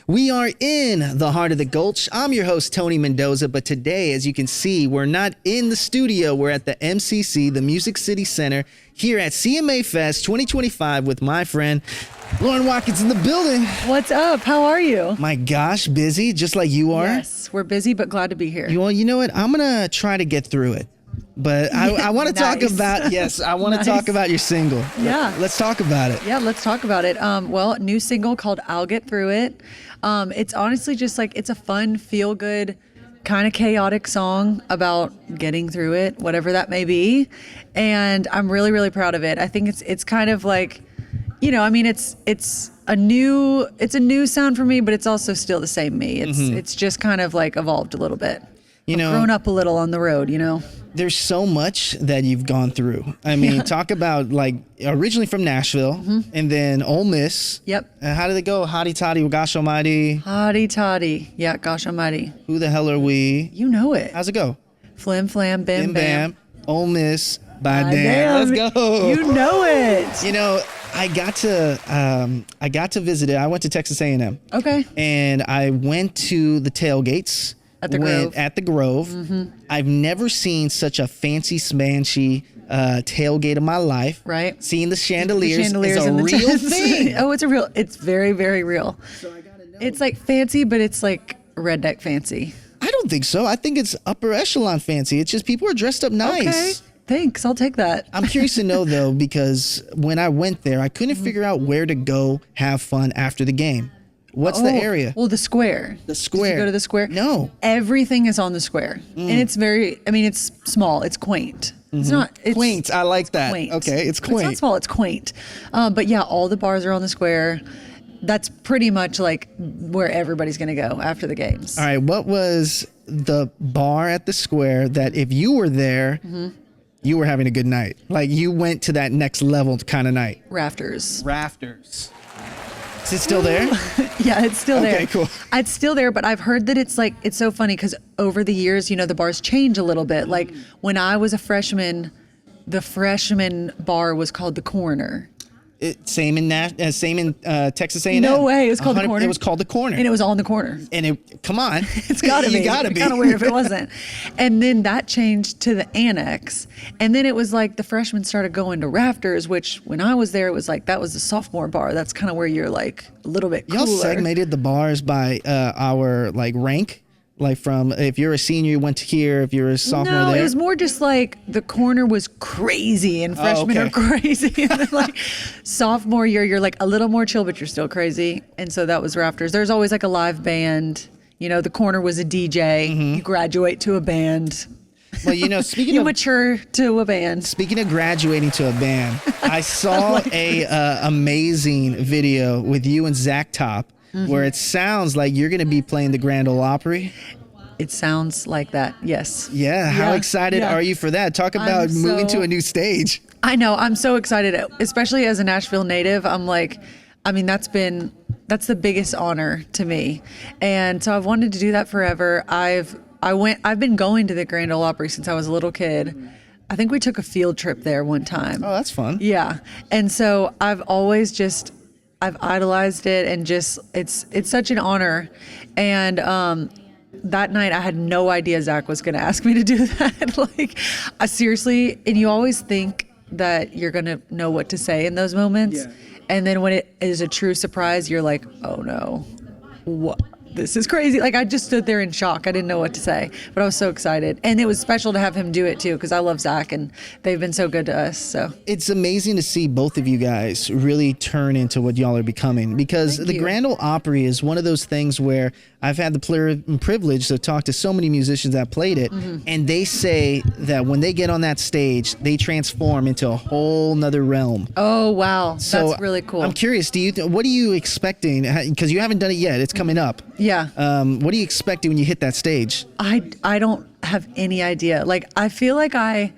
We are in the heart of the Gulch. I'm your host, Tony Mendoza, but today, as you can see, we're not in the studio. We're at the MCC, the Music City Center, here at CMA Fest 2025 with my friend, Lauren Watkins in the building. What's up? How are you? My gosh, busy, just like you are. Yes, we're busy, but glad to be here. You know what? I'm going to try to get through it. But I want to talk about, I want to talk about your single. Yeah. Let's talk about it. Yeah, let's talk about it. Well, new single called I'll Get Through It. It's honestly just like, it's a fun, feel good, kind of chaotic song about getting through it, whatever that may be. And I'm really, really proud of it. I think it's kind of like, it's a new sound for me, but it's also still the same me. It's just kind of like evolved a little bit. I've grown up a little on the road, There's so much that you've gone through. I mean, talk about like originally from Nashville and then Ole Miss. Yep. How did it go? Hotty toddy, gosh almighty. Hotty toddy. Yeah, gosh almighty. Who the hell are we? You know it. How's it go? Flim flam, bam bam. Ole Miss, by damn. Let's go. You know it. I got to visit it. I went to Texas A&M. Okay. And I went to the tailgates. At the Grove. I've never seen such a fancy smanchy tailgate in my life. Right. Seeing the chandeliers is a and real thing. Oh, it's very, very real. So I gotta know. It's like fancy, but it's like redneck fancy. I don't think so. I think it's upper echelon fancy. It's just people are dressed up nice. Okay. Thanks. I'll take that. I'm curious to know though, because when I went there, I couldn't figure out where to go have fun after the game. What's the area? Well, the square. The square. Did you go to the square? No. Everything is on the square. And it's it's small. It's quaint. It's not. It's quaint. I like that. Quaint. Okay, it's quaint. It's not small. It's quaint. But yeah, all the bars are on the square. That's pretty much like where everybody's going to go after the games. All right. What was the bar at the square that if you were there, you were having a good night? Like you went to that next level kind of night? Rafters. Is it still there? Yeah, it's still there. Okay, cool. It's still there, but I've heard that it's so funny because over the years, the bars change a little bit. Like when I was a freshman, the freshman bar was called the Corner. Same in Texas A&M. No way, it was called the Corner. It was called the Corner, and it was on the corner. And come on, it's gotta be. You gotta be. Kind of weird if it wasn't. And then that changed to the Annex, and then it was like the freshmen started going to Rafters, which when I was there, it was like that was the sophomore bar. That's kind of where you're like a little bit cooler. Y'all segmented the bars by our like rank. Like from if you're a senior, you went to here. If you're a sophomore, no, there. it was more just like the Corner was crazy and freshmen are crazy. And then like sophomore year, you're like a little more chill, but you're still crazy. And so that was Rafters. There's always like a live band. The Corner was a DJ. You graduate to a band. Well, speaking you mature to a band. Speaking of graduating to a band, I saw a amazing video with you and Zach Top. Where it sounds like you're going to be playing the Grand Ole Opry. It sounds like that, yes. Yeah, how excited are you for that? Talk about moving to a new stage. I know, I'm so excited, especially as a Nashville native. I'm like, that's the biggest honor to me. And so I've wanted to do that forever. I've been going to the Grand Ole Opry since I was a little kid. I think we took a field trip there one time. Oh, that's fun. Yeah. And so I've idolized it and just it's such an honor. And that night I had no idea Zach was going to ask me to do that. Like seriously, and you always think that you're going to know what to say in those moments. Yeah. And then when it is a true surprise, you're like, oh no, what? This is crazy. Like I just stood there in shock. I didn't know what to say, but I was so excited. And it was special to have him do it too, because I love Zach and they've been so good to us. So it's amazing to see both of you guys really turn into what y'all are becoming, because the Grand Ole Opry is one of those things where I've had the privilege to talk to so many musicians that played it, and they say that when they get on that stage, they transform into a whole nother realm. Oh, wow. So that's really cool. I'm curious, what are you expecting? Because you haven't done it yet. It's coming up. Yeah. What are you expecting when you hit that stage? I don't have any idea. Like, I feel like I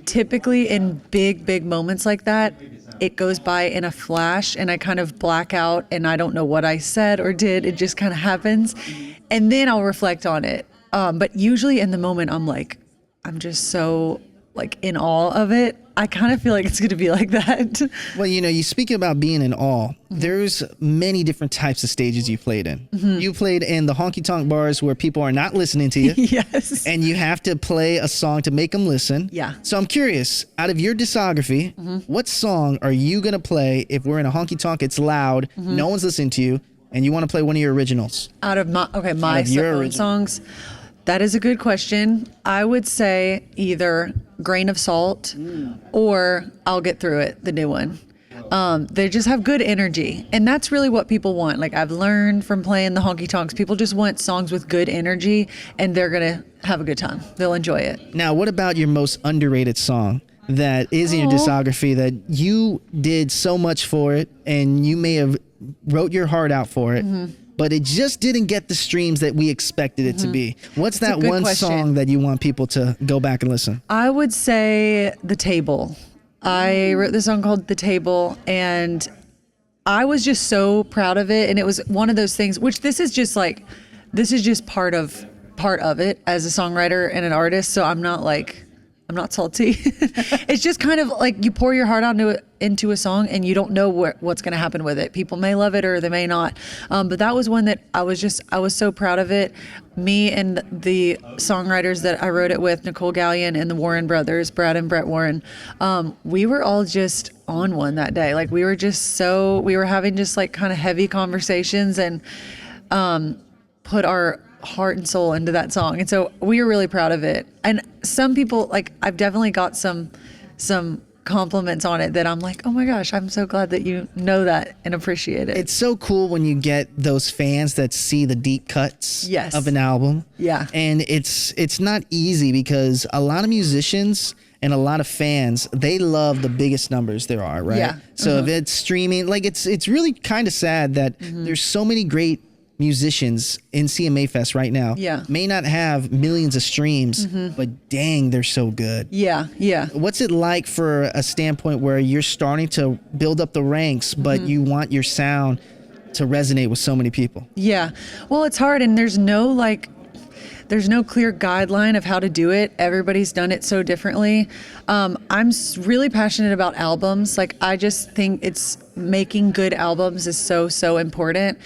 typically in big moments like that, it goes by in a flash and I kind of black out and I don't know what I said or did. It just kind of happens. And then I'll reflect on it. But usually in the moment, I'm just so like in awe of it. I kind of feel like it's going to be like that. Well, you speak about being in awe. There's many different types of stages you played in. You played in the honky tonk bars where people are not listening to you. Yes. And you have to play a song to make them listen. Yeah. So I'm curious, out of your discography, what song are you going to play if we're in a honky tonk, it's loud, no one's listening to you, and you want to play one of your originals? Out of my own songs? That is a good question. I would say either Grain of Salt or I'll Get Through It, the new one. They just have good energy. And that's really what people want. Like I've learned from playing the honky tonks, people just want songs with good energy and they're going to have a good time. They'll enjoy it. Now, what about your most underrated song that is in your discography that you did so much for it and you may have wrote your heart out for it? But it just didn't get the streams that we expected it to be. What's that one song that you want people to go back and listen? I would say The Table. I wrote this song called The Table, and I was just so proud of it. And it was one of those things, which this is just part of it as a songwriter and an artist. So I'm not salty. It's just kind of like you pour your heart out into a song and you don't know what's going to happen with it. People may love it or they may not. But that was one that I was so proud of it. Me and the songwriters that I wrote it with, Nicole Gallion and the Warren brothers, Brad and Brett Warren, we were all just on one that day. Like we were having just like kind of heavy conversations and put our heart and soul into that song. And so we are really proud of it. And some people, like I've definitely got some compliments on it that I'm like, oh my gosh, I'm so glad that you know that and appreciate it. It's so cool when you get those fans that see the deep cuts of an album. Yeah. And it's not easy because a lot of musicians and a lot of fans, they love the biggest numbers there are, right? Yeah. So if it's streaming, like it's really kind of sad that there's so many great musicians in CMA Fest right now may not have millions of streams, but dang, they're so good. Yeah. What's it like for a standpoint where you're starting to build up the ranks, but you want your sound to resonate with so many people? Yeah. Well, it's hard, and there's no clear guideline of how to do it. Everybody's done it so differently. I'm really passionate about albums. Like I just think it's making good albums is so important.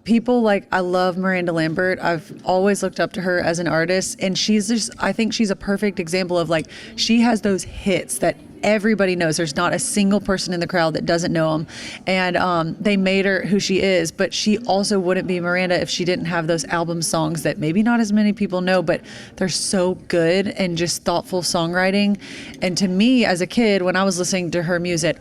People like, I love Miranda Lambert. I've always looked up to her as an artist, and I think she's a perfect example of like, she has those hits that everybody knows. There's not a single person in the crowd that doesn't know them. And they made her who she is, but she also wouldn't be Miranda if she didn't have those album songs that maybe not as many people know, but they're so good and just thoughtful songwriting. And to me as a kid, when I was listening to her music,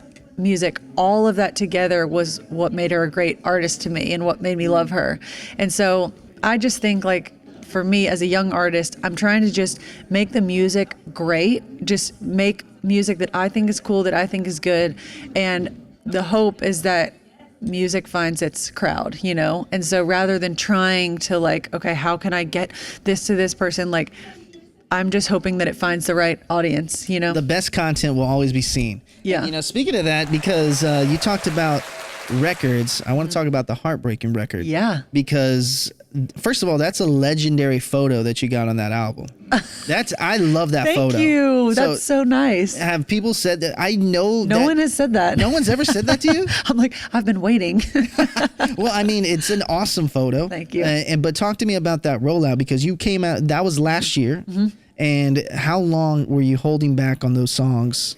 all of that together was what made her a great artist to me and what made me love her. And so I just think like, for me as a young artist, I'm trying to just make the music great, just make music that I think is cool, that I think is good. And the hope is that music finds its crowd, And so rather than trying to like, okay, how can I get this to this person? Like, I'm just hoping that it finds the right audience, The best content will always be seen. Yeah. And, speaking of that, because you talked about records, I want to talk about the Heartbreaking record. Yeah. Because first of all, that's a legendary photo that you got on that album. I love that photo. Thank you. That's so nice. Have people said that? I know no one has said that. No one's ever said that to you? I'm like, I've been waiting. Well, I mean, it's an awesome photo. Thank you. But talk to me about that rollout, because you came out, that was last year. And how long were you holding back on those songs?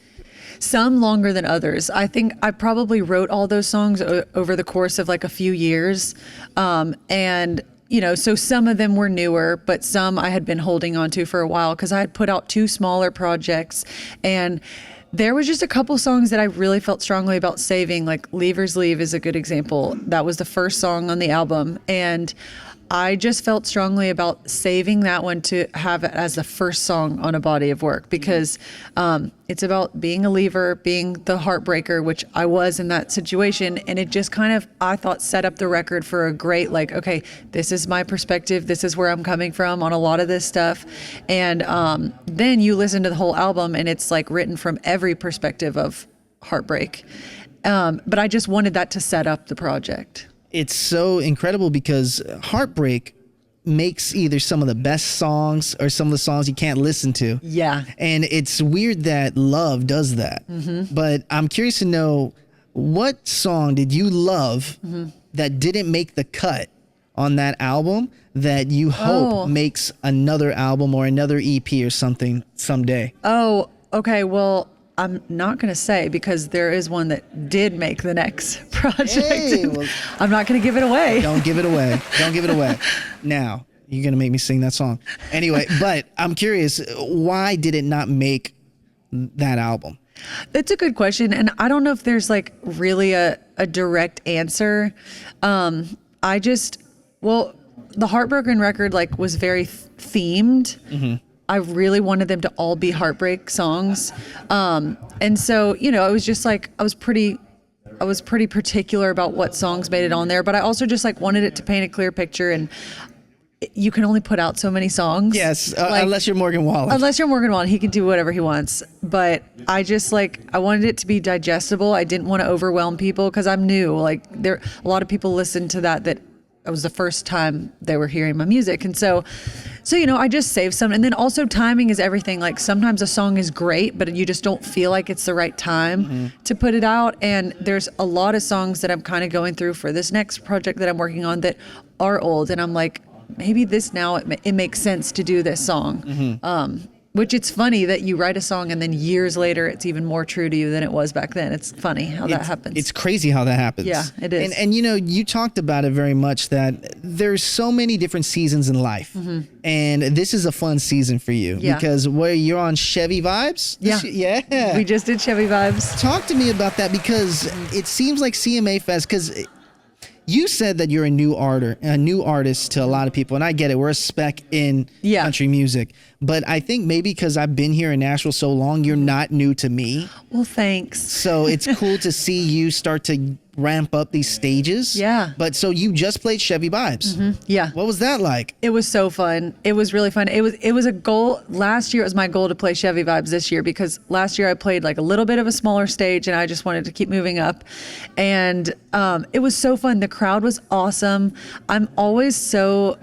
Some longer than others. I think I probably wrote all those songs over the course of like a few years. And, so some of them were newer, but some I had been holding on to for a while because I had put out 2 smaller projects. And there was just a couple songs that I really felt strongly about saving, like Leavers Leave is a good example. That was the first song on the album. And I just felt strongly about saving that one to have it as the first song on a body of work, because it's about being a leaver, being the heartbreaker, which I was in that situation. And it just kind of, I thought, set up the record for a great, like, okay, this is my perspective. This is where I'm coming from on a lot of this stuff. And then you listen to the whole album and it's like written from every perspective of heartbreak. But I just wanted that to set up the project. It's so incredible because heartbreak makes either some of the best songs or some of the songs you can't listen to. Yeah. And it's weird that love does that. But I'm curious to know, what song did you love that didn't make the cut on that album that you hope makes another album or another EP or something someday? Oh, okay. Well, I'm not going to say, because there is one that did make the next project. Hey, well, I'm not going to give it away. Don't give it away. Don't give it away. Now, you're going to make me sing that song. Anyway, but I'm curious, why did it not make that album? That's a good question. And I don't know if there's like really a direct answer. Well, the Heartbroken record like was very themed. I really wanted them to all be heartbreak songs. And so, you know, it was just like, I was pretty particular about what songs made it on there, but I also just like wanted it to paint a clear picture, and you can only put out so many songs. Yes. Unless you're Morgan Wallen. Unless you're Morgan Wallen, he can do whatever he wants. But I just like, I wanted it to be digestible. I didn't want to overwhelm people, because I'm new. Like, a lot of people listened to that it was the first time they were hearing my music. And so, you know, I just saved some. And then also timing is everything. Like, sometimes a song is great, but you just don't feel like it's the right time to put it out. And there's a lot of songs that I'm kind of going through for this next project that I'm working on that are old. And I'm like, maybe this now it makes sense to do this song. Which, it's funny that you write a song and then years later it's even more true to you than it was back then. It's funny how that happens. It's crazy how that happens. Yeah, it is. And you know, you talked about it very much, that there's so many different seasons in life. And this is a fun season for you because you're on Chevy Vibes? Yeah. We just did Chevy Vibes. Talk to me about that, because it seems like CMA Fest, because you said that you're a new artist to a lot of people, and I get it. We're a spec in country music, but I think maybe because I've been here in Nashville so long, you're not new to me. Well, thanks. So it's cool to see you start to ramp up these stages. Yeah. But so you just played Chevy Vibes. Yeah. What was that like? It was so fun. It was really fun. It was a goal. Last year it was my goal to play Chevy Vibes this year, because last year I played like a little bit of a smaller stage and I just wanted to keep moving up. And it was so fun. The crowd was awesome. I'm always so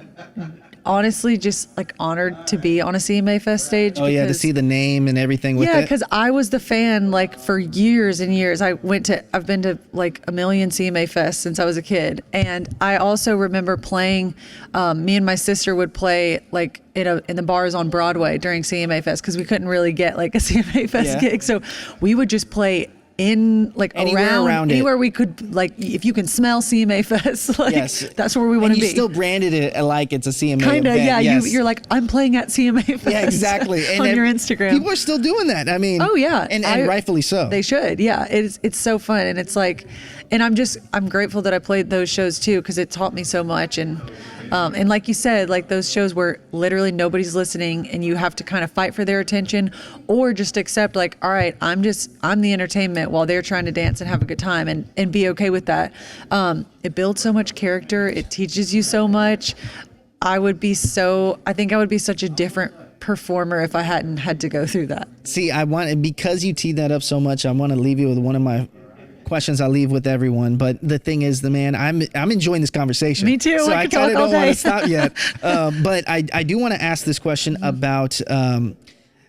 honestly just like honored to be on a CMA Fest stage. Oh yeah, to see the name and everything with it. Yeah, because I was the fan like for years and years. I've been to like a million CMA Fests since I was a kid. And I also remember playing, me and my sister would play like in the bars on Broadway during CMA Fest, because we couldn't really get like a CMA Fest gig. So we would just play in like around anywhere we could, like if you can smell CMA Fest, like that's where we want to be. You still branded it like it's a CMA kind of, event. yeah. You're like, I'm playing at CMA Fest. Yeah, exactly. And on your Instagram, people are still doing that. I mean, oh yeah, and rightfully so. They should. Yeah, it's so fun, and it's like, and I'm grateful that I played those shows too, because it taught me so much. And like you said, like those shows where literally nobody's listening and you have to kind of fight for their attention, or just accept like, all right, I'm the entertainment while they're trying to dance and have a good time, and be okay with that. It builds so much character. It teaches you so much. I think I would be such a different performer if I hadn't had to go through that. See, because you teed that up so much, I want to leave you with one of my questions I leave with everyone. But the thing is, I'm enjoying this conversation. Me too. So I kind of don't want to stop yet. But I do want to ask this question about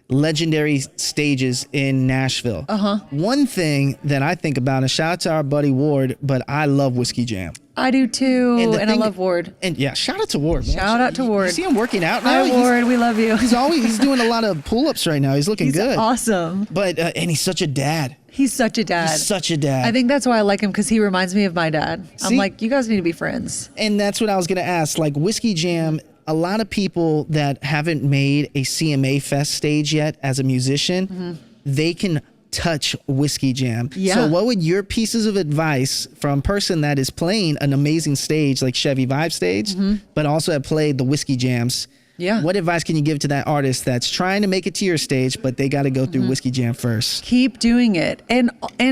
legendary stages in Nashville. One thing that I think about, and shout out to our buddy Ward, but I love Whiskey Jam. I do too, and I love Ward. And yeah, shout out to Ward. Man. Shout out to Ward. You see him working out now? Hi Ward, we love you. He's doing a lot of pull-ups right now. He's looking good. Awesome. But and he's such a dad. He's such a dad. He's such a dad. I think that's why I like him, because he reminds me of my dad. I'm like, you guys need to be friends. And that's what I was going to ask. Like Whiskey Jam, a lot of people that haven't made a CMA Fest stage yet as a musician, they can touch Whiskey Jam. Yeah. So what would your pieces of advice from a person that is playing an amazing stage like Chevy Vibe stage, but also have played the Whiskey Jams? Yeah. What advice can you give to that artist that's trying to make it to your stage, but they got to go through Whiskey Jam first? Keep doing it, and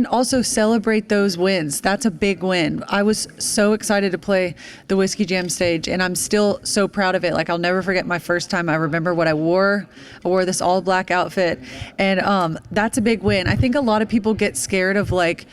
also celebrate those wins. That's a big win. I was so excited to play the Whiskey Jam stage, and I'm still so proud of it. Like, I'll never forget my first time. I remember what I wore. I wore this all black outfit, and that's a big win. I think a lot of people get scared of like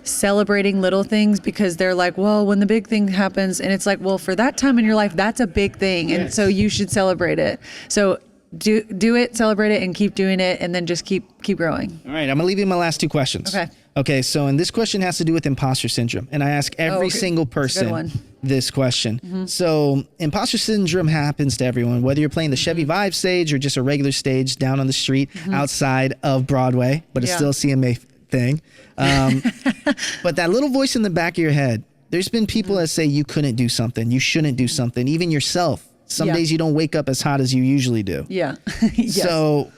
celebrating little things, because they're like, well, when the big thing happens, and it's like, well, for that time in your life, that's a big thing. And so you should celebrate it. So do it, celebrate it, and keep doing it, and then just keep growing. All right, I'm gonna leave you my last 2 questions. Okay, so and this question has to do with imposter syndrome, and I ask every single person this question. So imposter syndrome happens to everyone, whether you're playing the Chevy Vive stage or just a regular stage down on the street outside of Broadway, but it's still a CMA thing. But that little voice in the back of your head, there's been people that say you couldn't do something, you shouldn't do something, even yourself. Some days you don't wake up as hot as you usually do. Yes. So,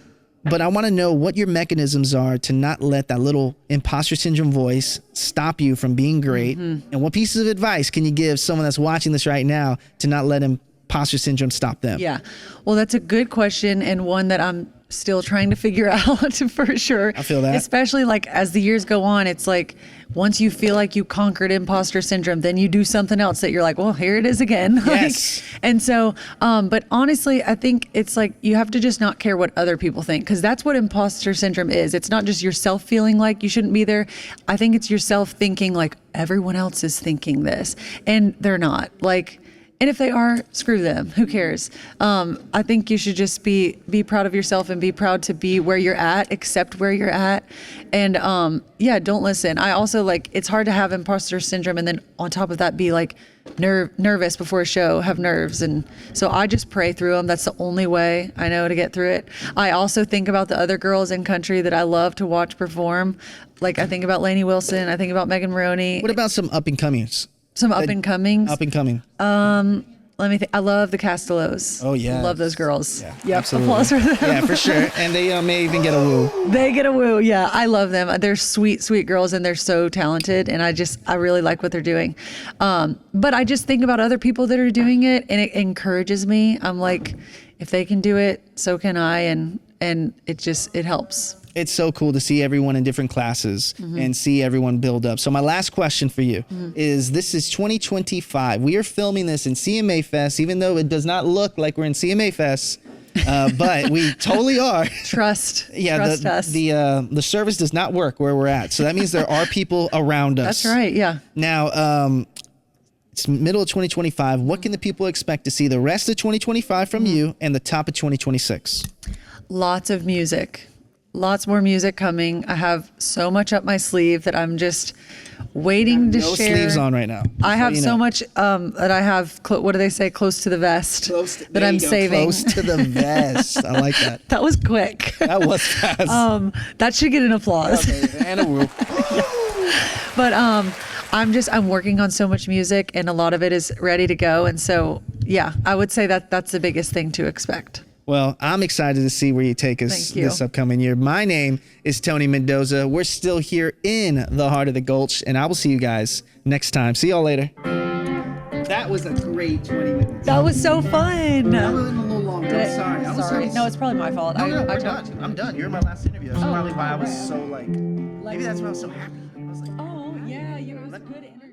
but I want to know what your mechanisms are to not let that little imposter syndrome voice stop you from being great. And what pieces of advice can you give someone that's watching this right now to not let imposter syndrome stop them? Yeah. Well, that's a good question, and one that I'm still trying to figure out for sure. I feel that. Especially like as the years go on, it's like once you feel like you conquered imposter syndrome, then you do something else that you're like, well, here it is again. Yes. And so, but honestly, I think it's like you have to just not care what other people think, because that's what imposter syndrome is. It's not just yourself feeling like you shouldn't be there. I think it's yourself thinking like everyone else is thinking this, and they're not. Like, and if they are, screw them. Who cares? I think you should just be proud of yourself and be proud to be where you're at, accept where you're at. And don't listen. I also like, it's hard to have imposter syndrome and then on top of that be like nervous before a show, have nerves. And so I just pray through them. That's the only way I know to get through it. I also think about the other girls in country that I love to watch perform. Like I think about Lainey Wilson. I think about Megan Maroney. What about some up and comings? Some up and comings. Up and coming. Let me think. I love the Castellos. Oh yeah. Love those girls. Yeah, yep. Absolutely. Applause for them. Yeah, for sure. And they may even get a woo. They get a woo. Yeah. I love them. They're sweet, sweet girls, and they're so talented. And I really like what they're doing. But I just think about other people that are doing it, and it encourages me. I'm like, if they can do it, so can I. And it helps. It's so cool to see everyone in different classes and see everyone build up. So my last question for you is, this is 2025. We are filming this in CMA Fest, even though it does not look like we're in CMA Fest, but we totally are. Trust us. The service does not work where we're at. So that means there are people around us. That's right, yeah. Now, it's middle of 2025. What can the people expect to see the rest of 2025 from you and the top of 2026? Lots of music. Lots more music coming. I have so much up my sleeve that I'm just waiting to share. No sleeves on right now. I have so much that I have, what do they say, close to the vest that I'm saving. Close to the vest. I like that. That was quick. That was fast. That should get an applause. Okay, and a whoop. But I'm working on so much music, and a lot of it is ready to go. And so, yeah, I would say that that's the biggest thing to expect. Well, I'm excited to see where you take us this upcoming year. My name is Tony Mendoza. We're still here in the heart of the Gulch, and I will see you guys next time. See y'all later. That was a great 20 minutes. That was so fun. That was a little longer. Sorry. No, it's probably my fault. No, we're done. I'm done. You're in my last interview. That's probably why I was so maybe that's why I was so happy. I was like, oh, yeah, it was a good interview.